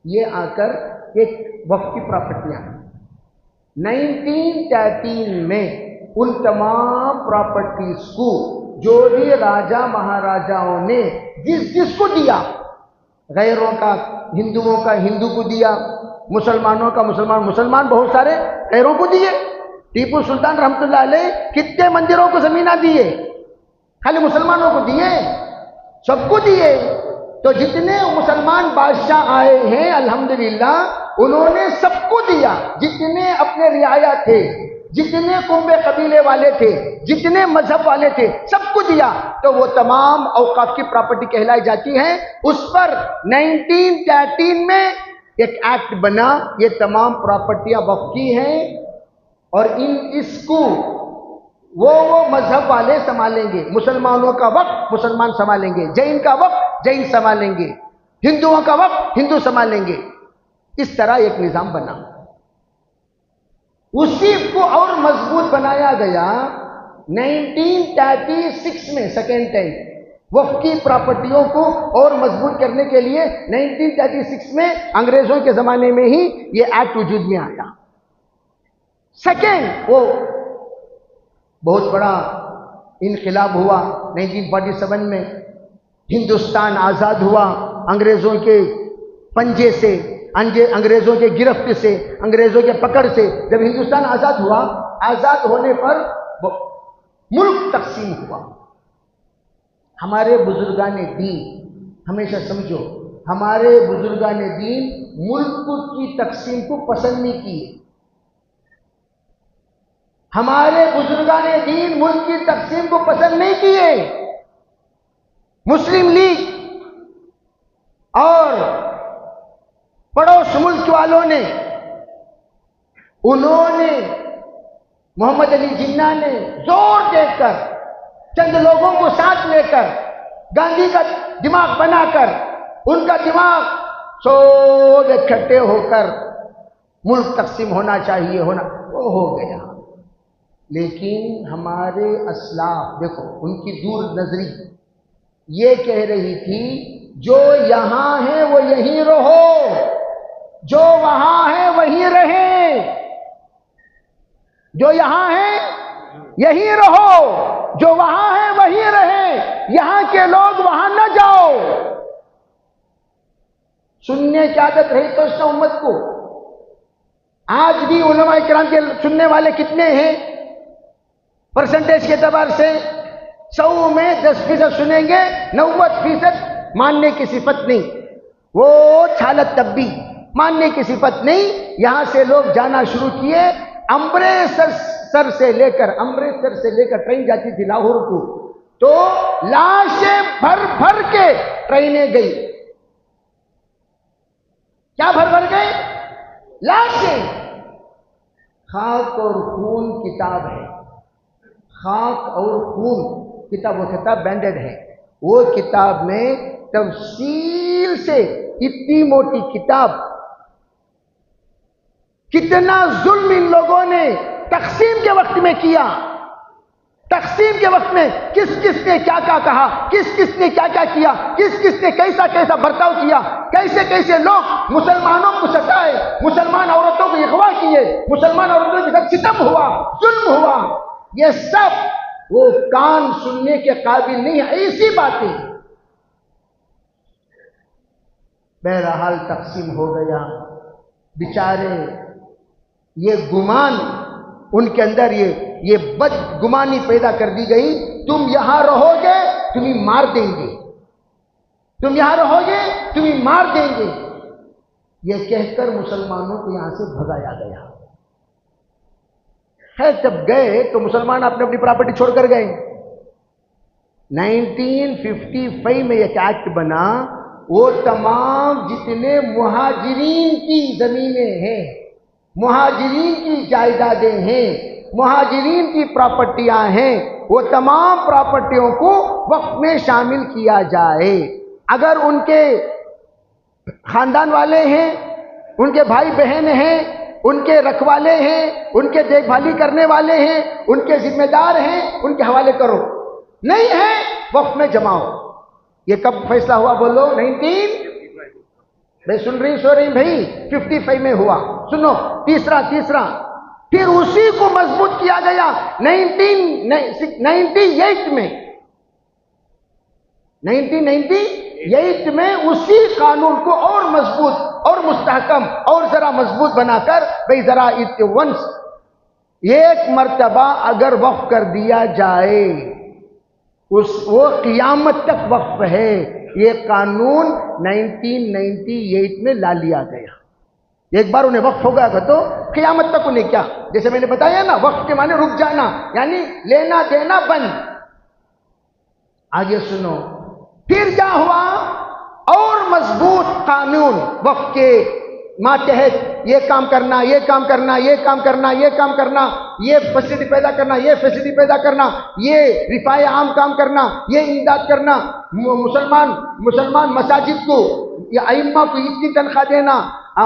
S1: یہ آ کر ایک وقف کی پراپرٹیاں ہیں۔ 1913 میں ان تمام پراپرٹیز کو جو بھی راجہ مہاراجاؤں نے جس کو دیا، غیروں کا ہندوؤں کا ہندو کو دیا، مسلمانوں کا مسلمان بہت سارے غیروں کو دیے۔ ٹیپو سلطان رحمت اللہ علیہ کتنے مندروں کو زمینہ دیے؟ خالی مسلمانوں کو دیے؟ سب کو دیے۔ تو جتنے مسلمان بادشاہ آئے ہیں الحمدللہ انہوں نے سب کو دیا، جتنے اپنے رعایا تھے، جتنے کنبے قبیلے والے تھے، جتنے مذہب والے تھے، سب کو دیا۔ تو وہ تمام اوقاف کی پراپرٹی کہلائی جاتی ہیں۔ اس پر 1913 میں ایک ایکٹ بنا، یہ تمام پراپرٹیاں وقف کی ہیں اور اس کو وہ مذہب والے سنبھالیں گے۔ مسلمانوں کا وقف مسلمان سنبھالیں گے، جین کا وقف جین سنبھالیں گے، ہندوؤں کا وقف ہندو سنبھالیں گے۔ اس طرح ایک نظام بنا۔ اسی کو اور مضبوط بنایا گیا 1936 میں، سیکنڈ ٹائم وقف کی پراپرٹیوں کو اور مضبوط کرنے کے لیے 1936 میں انگریزوں کے زمانے میں ہی یہ ایکٹ وجود میں آیا۔ سیکنڈ، وہ بہت بڑا انقلاب ہوا 1947 میں، ہندوستان آزاد ہوا انگریزوں کے پنجے سے، انگریزوں کے گرفت سے، انگریزوں کے پکڑ سے۔ جب ہندوستان آزاد ہوا، آزاد ہونے پر ملک تقسیم ہوا. ہمارے بزرگان دین، ہمیشہ سمجھو، ہمارے بزرگان دین ملک کی تقسیم کو پسند نہیں کیے. ہمارے بزرگان دین ملک کی تقسیم کو پسند نہیں کیے. مسلم لیگ اور پڑوس ملک والوں نے، انہوں نے، محمد علی جناح نے زور دے کر، چند لوگوں کو ساتھ لے کر، گاندھی کا دماغ بنا کر، ان کا دماغ سب اکٹھے ہو کر ملک تقسیم ہونا چاہیے، وہ ہو گیا. لیکن ہمارے اسلاف دیکھو، ان کی دور نظری یہ کہہ رہی تھی جو یہاں ہے وہ یہیں رہو، جو وہاں ہے وہیں رہیں، جو یہاں ہے یہیں رہو، جو وہاں ہے وہیں رہیں، یہاں کے لوگ وہاں نہ جاؤ. سننے کی عادت رہی تو اس نے امت کو. آج بھی علماء کرام کے سننے والے کتنے ہیں؟ پرسنٹیج کے اعتبار سے 100 میں 10% سنیں گے، 90% ماننے کی صفت نہیں، وہ چھالت تبی ماننے کی صفت نہیں. یہاں سے لوگ جانا شروع کیے. امرتسر سے لے کر ٹرین جاتی تھی لاہور کو، تو لاشیں بھر کے ٹرینیں گئی. کیا بھر گئے؟ لاشیں. خاک اور خون کتاب ہے، خاک اور خون کتاب، وہ کتاب بینڈڈ ہے. وہ کتاب میں تفصیل سے، اتنی موٹی کتاب، کتنا ظلم ان لوگوں نے تقسیم کے وقت میں کیا. تقسیم کے وقت میں کس کس نے کیا کیا کہا، کس کس نے کیا کیا کیا، کس کس نے کیسا برتاؤ کیا، کیسے لوگ مسلمانوں کو ستائے، مسلمان عورتوں کو اغوا کیے، مسلمان عورتوں کے ساتھ ستم ہوا، ظلم ہوا. یہ سب وہ کان سننے کے قابل نہیں ہے. ایسی باتیں. بہرحال تقسیم ہو گیا. بیچارے یہ گمان ان کے اندر، یہ بد گمانی پیدا کر دی گئی. تم یہاں رہو گے تمہیں مار دیں گے، تم یہاں رہو گے تمہیں مار دیں گے. یہ کہہ کر مسلمانوں کو یہاں سے بھگایا گیا. جب گئے تو مسلمان اپنی اپنی پراپرٹی چھوڑ کر گئے. 1955 میں ایک ایکٹ بنا، وہ تمام جتنے مہاجرین کی زمینیں ہیں، مہاجرین کی جائیدادیں ہیں، مہاجرین کی پراپرٹیاں ہیں، وہ تمام پراپرٹیوں کو وقف میں شامل کیا جائے. اگر ان کے خاندان والے ہیں، ان کے بھائی بہن ہیں، ان کے رکھوالے ہیں، ان کے دیکھ بھالی کرنے والے ہیں، ان کے ذمہ دار ہیں، ان کے حوالے کرو. نہیں ہے وقف میں جماؤ. یہ کب فیصلہ ہوا بولو؟ 19 میں سن رہی بھائی 55 میں ہوا. سنو تیسرا پھر اسی کو مضبوط کیا گیا 1998 میں. 1998 میں اسی قانون کو اور مضبوط اور مستحکم اور ذرا مضبوط بنا کر بھئی ذرا ونس ایک مرتبہ اگر وقف کر دیا جائے وہ قیامت تک وقف ہے. یہ قانون 1998 میں لا لیا گیا. ایک بار انہیں وقف ہو گیا تھا تو قیامت تک انہیں کیا، جیسے میں نے بتایا نا، وقف کے معنی رک جانا، یعنی لینا دینا بند. آگے سنو پھر کیا ہوا، اور مضبوط قانون وقف کے ماتحت یہ کام کرنا، یہ کام کرنا، یہ کام کرنا، یہ کام کرنا، یہ فیسلٹی پیدا کرنا، یہ فیسلٹی پیدا کرنا، یہ رفاع عام کام کرنا، یہ امداد کرنا، مسلمان مساجد کو یا ائمہ کو اتنی تنخواہ دینا،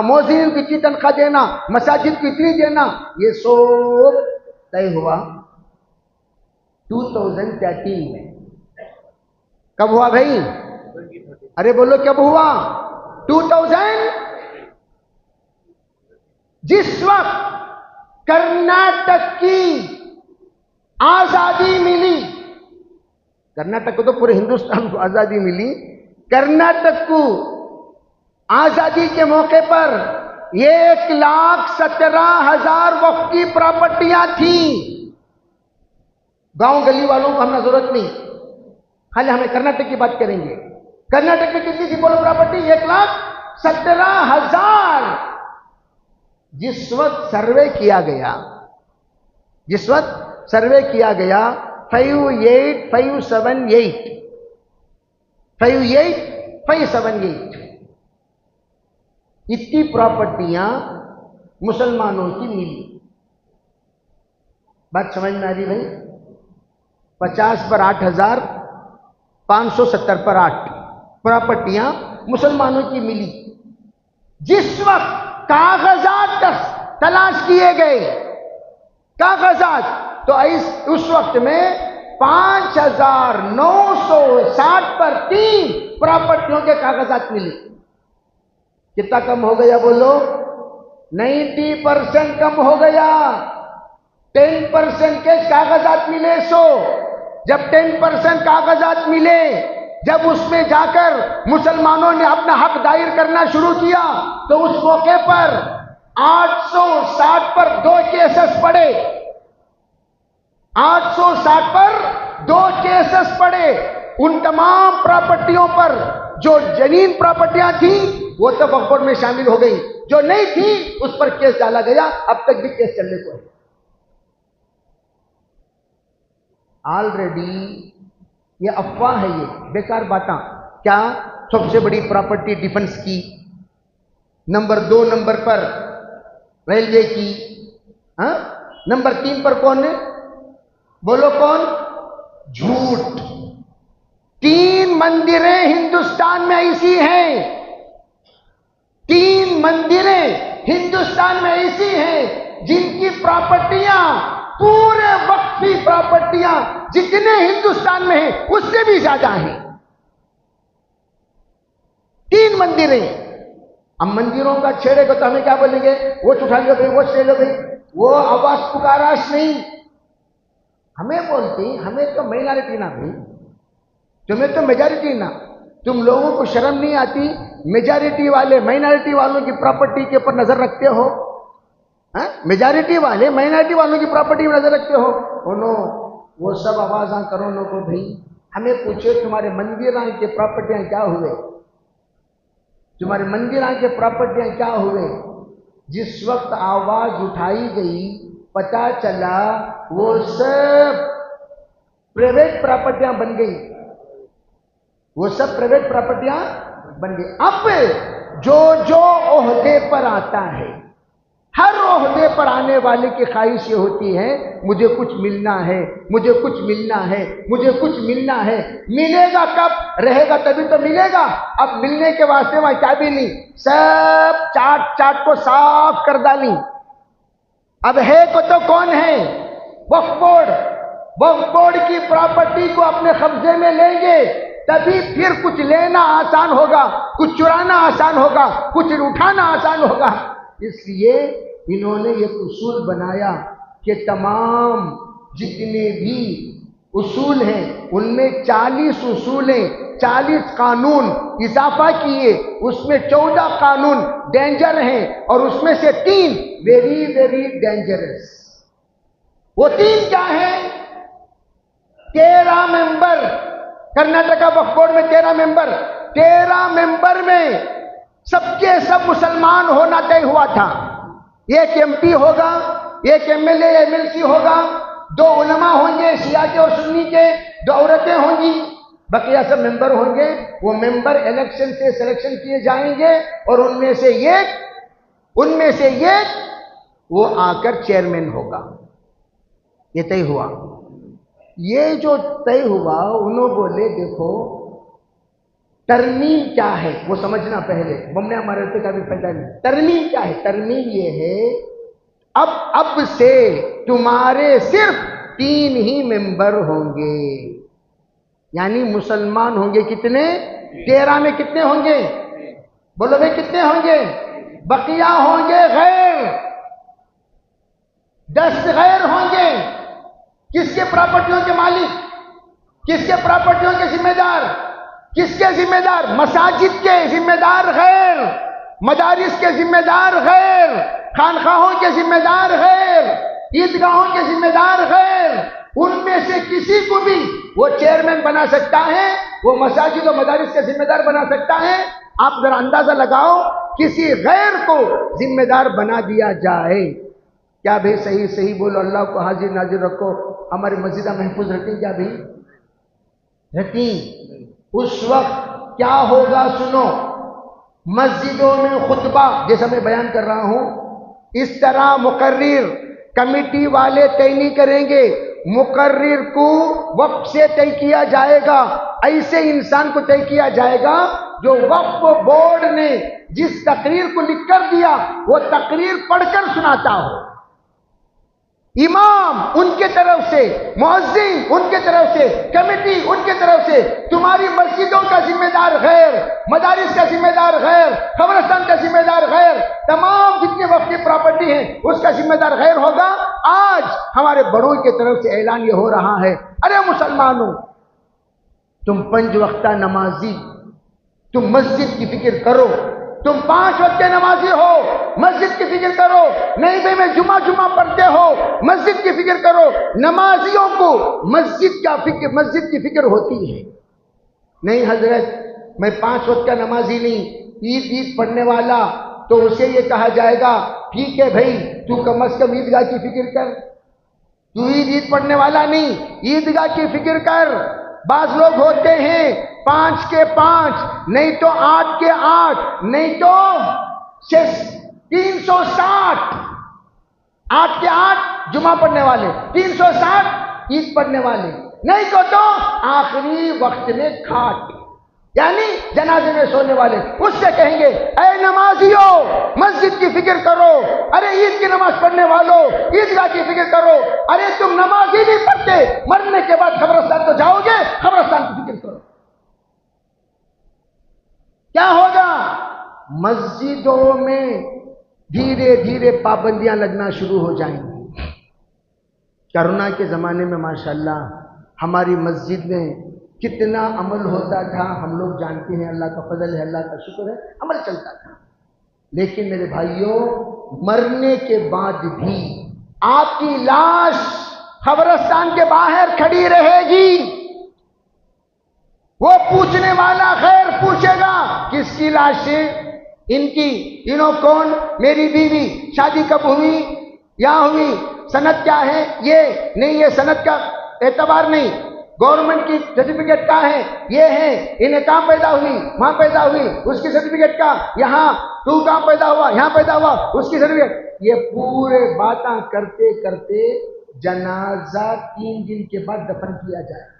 S1: مؤذنین کو اتنی تنخواہ دینا، مساجد کو اتنی دینا، یہ سب طے ہوا 2013 میں. کب ہوا بھائی؟ ارے بولو کب ہوا؟ 2000. جس وقت کرناٹک کی آزادی ملی، کرناٹک کو تو پورے ہندوستان کو آزادی ملی، کرناٹک کو آزادی کے موقع پر 1,17,000 وقف کی پراپرٹیاں تھیں. گاؤں گلی والوں کو ہمیں ضرورت نہیں، خالی ہمیں کرناٹک کی بات کریں گے. کرناٹک میں کتنی تھی بولو پراپرٹی؟ 1,17,000. جس وقت سروے کیا گیا 58,578 اتنی پراپرٹیاں مسلمانوں کی ملی. بات سمجھ میں آ رہی بھائی؟ 50 پر 8,000 570 پر 8 پراپرٹیاں مسلمانوں کی ملی. جس وقت کاغذات تلاش کیے گئے کاغذات، تو اس وقت میں 5,960 پر 3 پراپرٹیوں کے کاغذات ملے. کتنا کم ہو گیا بولو؟ 90% کم ہو گیا. 10% کے کاغذات ملے. جب 10% کاغذات ملے، جب اس میں جا کر مسلمانوں نے اپنا حق دائر کرنا شروع کیا، تو اس موقع پر 860 پر 2 کیسز پڑے. 860 پر 2 کیسز پڑے. ان تمام پراپرٹیوں پر جو جنین پراپرٹیاں تھیں وہ تو وقف بورڈ میں شامل ہو گئی، جو نہیں تھی اس پر کیس ڈالا گیا. اب تک بھی کیس چلنے کو ہے. آلریڈی یہ افواہ ہے، یہ بیکار باتاں. کیا سب سے بڑی پراپرٹی ڈیفنس کی، نمبر 2 نمبر پر ریلوے کی، نمبر 3 پر کون ہے بولو؟ کون؟ جھوٹ. 3 مندریں ہندوستان میں ایسی ہیں، 3 مندریں ہندوستان میں ایسی ہیں جن کی پراپرٹیاں، پورے وقفی پراپرٹیاں جتنے ہندوستان میں ہیں اس سے بھی زیادہ ہیں. 3 مندریں. اب مندروں کا چھیڑے کو تو ہمیں کیا بولیں گے؟ وہ اٹھا لو بھائی، وہ لے لو بھائی. وہ آواز پکاراش نہیں، ہمیں بولتی ہمیں تو مائنارٹی نہ بھائی، تمہیں تو میجارٹی نہ. تم لوگوں کو شرم نہیں آتی؟ میجارٹی والے مائنارٹی والوں کی پراپرٹی کے اوپر نظر رکھتے ہو. میجارٹی والے مائنارٹی والوں کی پراپرٹی میں نظر رکھتے ہو. وہ سب آوازاں کرو نو کو بھائی. ہمیں پوچھے تمہارے مندراں کے پراپرٹیاں کیا ہوئے؟ تمہارے مندراں کے پراپرٹیاں کیا ہوئے؟ جس وقت آواز اٹھائی گئی پتا چلا وہ سب پرائیویٹ پراپرٹیاں بن گئی. وہ سب پرائیویٹ پراپرٹیاں بن گئی. اب جو عہدے پر آتا ہے، ہر عہدے پر آنے والے کی خواہش یہ ہوتی ہے مجھے کچھ ملنا ہے، مجھے کچھ ملنا ہے، مجھے کچھ ملنا ہے. ملے گا کب؟ رہے گا تبھی تو ملے گا. اب ملنے کے واسطے وہاں کیا بھی نہیں، سب چاٹ کو صاف کر ڈالی. اب ہے کو تو کون ہے؟ وقف بورڈ. وقف بورڈ کی پراپرٹی کو اپنے قبضے میں لیں گے تبھی پھر کچھ لینا آسان ہوگا، کچھ چرانا آسان ہوگا، کچھ اٹھانا آسان ہوگا. اس لیے انہوں نے یہ اصول بنایا کہ تمام جتنے بھی اصول ہیں ان میں 40 اصول ہیں، 40 قانون اضافہ کیے. اس میں 14 قانون ڈینجر ہیں اور اس میں سے 3 ویری ویری ڈینجرس. وہ 3 کیا ہیں؟ 13 ممبر. کرناٹکا وقف بورڈ میں 13 ممبر. 13 ممبر میں سب کے سب مسلمان ہونا طے ہوا تھا. 1 MP ہوگا، 1 MLA MLC ہوگا، 2 علماء ہوں گے شیعہ کے اور سنی کے، 2 عورتیں ہوں گی، بقیہ سب ممبر ہوں گے. وہ ممبر الیکشن سے سلیکشن کیے جائیں گے اور ان میں سے ایک وہ آ کر چیئرمین ہوگا. یہ طے ہوا. یہ جو طے ہوا انہوں بولے دیکھو ترمیم کیا ہے وہ سمجھنا پہلے، بم نے ہمارے کا بھی پیدا نہیں. ترمیم کیا ہے؟ ترمیم یہ ہے اب سے تمہارے صرف 3 ہی ممبر ہوں گے، یعنی مسلمان ہوں گے کتنے؟ 13 میں کتنے ہوں گے بولو بھائی؟ کتنے ہوں گے؟ بقیہ ہوں گے غیر. 10 غیر ہوں گے. کس کے پراپرٹیوں کے مالک؟ کس کے پراپرٹیوں کے ذمہ دار؟ کس کے ذمہ دار؟ مساجد کے ذمہ دار غیر، مدارس کے ذمہ دار غیر، خانقاہوں کے ذمہ دار غیر، عیدگاہوں کے ذمہ دار غیر، ان میں سے کسی کو بھی وہ چیئرمین بنا سکتا ہے، وہ مساجد و مدارس کا ذمہ دار بنا سکتا ہے۔ آپ ذرا اندازہ لگاؤ، کسی غیر کو ذمہ دار بنا دیا جائے، کیا بھائی صحیح بولو، اللہ کو حاضر ناظر رکھو، ہماری مسجدہ محفوظ رکھیں کیا بھائی؟ رکھیں۔ اس وقت کیا ہوگا سنو، مسجدوں میں خطبہ جیسا میں بیان کر رہا ہوں، اس طرح مقرر کمیٹی والے طے نہیں کریں گے، مقرر کو وقف سے طے کیا جائے گا، ایسے انسان کو طے کیا جائے گا جو وقف بورڈ نے جس تقریر کو لکھ کر دیا وہ تقریر پڑھ کر سناتا ہو، امام ان کے طرف سے، مؤذن ان کے طرف سے، کمیٹی ان کے طرف سے۔ تمہاری مسجدوں کا ذمہ دار غیر، مدارس کا ذمہ دار غیر، قبرستان کا ذمہ دار غیر، تمام جتنے وقت کی پراپرٹی ہیں اس کا ذمہ دار غیر ہوگا۔ آج ہمارے بڑوں کی طرف سے اعلان یہ ہو رہا ہے، ارے مسلمانوں، تم 5 وقتہ نمازی، تم مسجد کی فکر کرو، تم 5 وقت کے نمازی ہو، مسجد کی فکر کرو، نہیں بھائی میں جمعہ پڑھتے ہو، مسجد کی فکر کرو۔ نمازیوں کو مسجد کی فکر ہوتی ہے، نہیں حضرت میں 5 وقت کا نمازی نہیں، عید پڑھنے والا، تو اسے یہ کہا جائے گا ٹھیک ہے بھائی تو کم از کم عیدگاہ کی فکر کر، تو عید پڑھنے والا نہیں، عیدگاہ کی فکر کر۔ بعض لوگ ہوتے ہیں 5 کے 5، نہیں تو 8 کے 8، نہیں تو 360، 8 کے 8 جمعہ پڑھنے والے، 360 عید پڑھنے والے، نہیں تو آخری وقت میں کھاٹ یعنی جنازے میں سونے والے۔ اس سے کہیں گے اے نمازیوں مسجد کی فکر کرو، ارے عید کی نماز پڑھنے والوں عیدگاہ کی فکر کرو، ارے تم نماز ہی نہیں پڑھتے، مرنے کے بعد قبرستان تو جاؤ گے، قبرستان کی فکر کرو۔ کیا ہوگا؟ مسجدوں میں دھیرے دھیرے پابندیاں لگنا شروع ہو جائیں گی۔ کرونا کے زمانے میں ماشاءاللہ ہماری مسجد میں کتنا عمل ہوتا تھا ہم لوگ جانتے ہیں، اللہ کا فضل ہے، اللہ کا شکر ہے، عمل چلتا تھا۔ لیکن میرے بھائیوں، مرنے کے بعد بھی آپ کی لاش قبرستان کے باہر کھڑی رہے گی، وہ پوچھنے والا خیر پوچھے گا کس کی لاش ہے؟ ان کی، انہوں کون؟ میری بیوی، شادی کب ہوئی؟ یہاں ہوئی، سند کیا ہے؟ یہ نہیں، یہ سند کا اعتبار نہیں، گورنمنٹ کی سرٹیفکیٹ کا ہے، یہ ہے، انہیں کہاں پیدا ہوئی؟ وہاں پیدا ہوئی، اس کی سرٹیفکیٹ کا، یہاں تو کہاں پیدا ہوا؟ یہاں پیدا ہوا، اس کی سرٹیفکیٹ۔ یہ پورے باتاں کرتے کرتے جنازہ 3 دن کے بعد دفن کیا جائے۔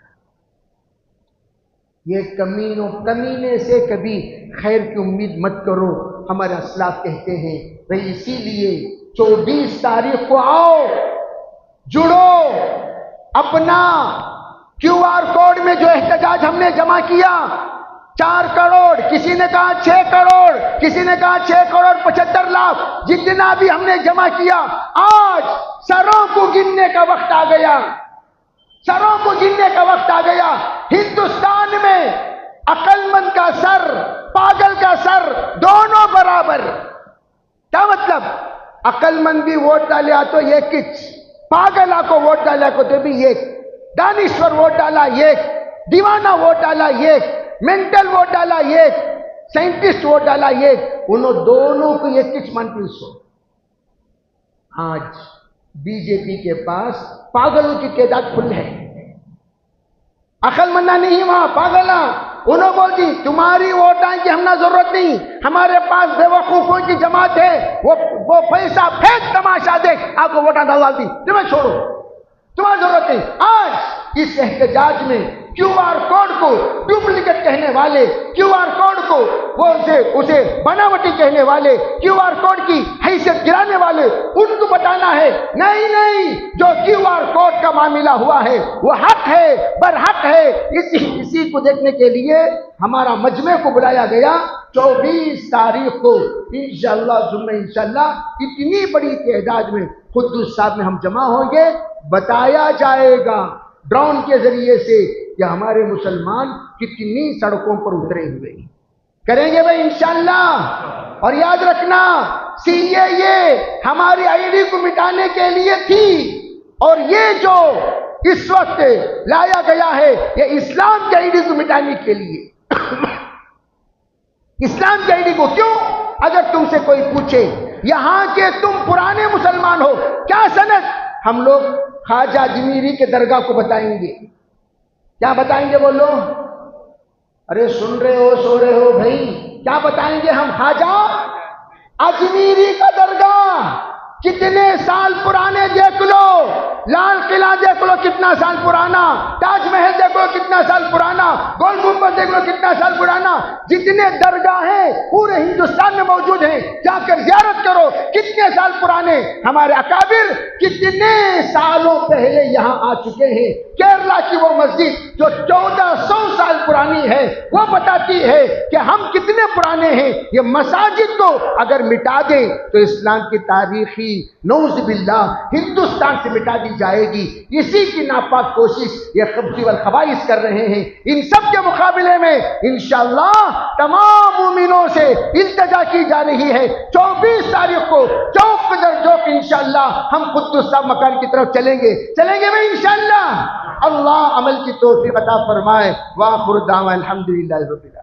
S1: یہ کمینے سے کبھی خیر کی امید مت کرو، ہمارے اسلاف کہتے ہیں بھئی اسی لیے 24 تاریخ کو آؤ، جڑو، اپنا QR کوڈ میں جو احتجاج ہم نے جمع کیا 4 کروڑ، کسی نے کہا 6 کروڑ، کسی نے کہا 6 کروڑ 75 لاکھ، جتنا بھی ہم نے جمع کیا، آج سروں کو گننے کا وقت آ گیا، سروں کو گننے کا وقت آ گیا۔ ہندوستان میں عقل مند کا سر، پاگل کا سر دونوں برابر۔ کیا مطلب؟ عقل مند بھی ووٹ ڈالیا تو ایک کچھ، پاگل کو ووٹ ڈالیا تو بھی ایک، دانشور ووٹ ڈالا ایک، دیوانہ ووٹ ڈالا ایک، مینٹل ووٹ ڈالا ایک، سائنٹسٹ ووٹ ڈالا ایک، انہوں دونوں کو ایک کچھ منفی 100۔ آج بی جے پی کے پاس پاگلوں کی تعداد فل ہے، عقل مندہ نہیں وہاں، پاگلا۔ انہوں بول دی تمہاری ووٹاں کی ہمیں ضرورت نہیں، ہمارے پاس بے وقوفوں کی جماعت ہے، وہ پیسہ پھینک، تماشا دیکھ، آپ کو ووٹاں ڈال دی، تمہیں چھوڑو، تمہیں ضرورت نہیں۔ آج اس احتجاج میں QR کوڈ کو ڈپلیکیٹ کہنے والے، QR کوڈ کو وہ اسے بناوٹی کہنے والے، QR کوڈ کی حیثیت گرانے والے، ان کو بتانا ہے نہیں، جو QR کوڈ کا معاملہ ہوا ہے وہ حق ہے، برحق ہے۔ اسی کو دیکھنے کے لیے ہمارا مجمع کو بلایا گیا 24 تاریخ کو، انشاءاللہ ثم انشاءاللہ اتنی بڑی تعداد میں قدس صاحب میں ہم جمع ہوں گے، بتایا جائے گا ڈرون کے ذریعے سے کہ ہمارے مسلمان کتنی سڑکوں پر اترے ہوئے ہیں۔ کریں گے بھائی انشاءاللہ. اور یاد رکھنا سی یہ ہماری آئی ڈی کو مٹانے کے لیے تھی، اور یہ جو اس وقت لایا گیا ہے یہ اسلام کی آئی ڈی کو مٹانے کے لیے. اسلام کی آئی ڈی کو کیوں؟ اگر تم سے کوئی پوچھے یہاں کے تم پرانے مسلمان ہو کیا سند، ہم لوگ خواجہ اجمیری کے درگاہ کو بتائیں گے. کیا بتائیں گے بولو؟ ارے سن رہے ہو سو رہے ہو بھائی؟ کیا بتائیں گے ہم؟ خواجہ اجمیری کا درگاہ کتنے سال پرانے دیکھ لو، لال قلعہ دیکھ لو کتنا سال پرانا، تاج محل دیکھ لو کتنا سال پرانا، گول گنبد دیکھ لو کتنا سال پرانا. جتنے درگاہ ہیں پورے ہندوستان میں موجود ہیں، جا کر زیارت کرو کتنے سال پرانے. ہمارے اکابر کتنے سالوں پہلے یہاں آ چکے ہیں. کیرلا کی وہ مسجد جو 1400 سال پرانی ہے وہ بتاتی ہے کہ ہم کتنے پرانے ہیں. یہ مساجد کو اگر مٹا دیں تو اسلام کی تاریخی نعوذ باللہ ہندوستان سے مٹا دی جائے گی. اسی کی ناپاک کوشش یہ خبثی والخبائث کر رہے ہیں. ان سب کے مقابلے میں انشاءاللہ تمام مومنوں سے التجا کی جا رہی ہے. 24 تاریخ کو چوک در چوک انشاءاللہ ہم قدس صاحب مکان کی طرف چلیں گے میں انشاءاللہ. اللہ عمل کی توفیق عطا فرمائے. وآخر دعوانا الحمدللہ رب العالمین.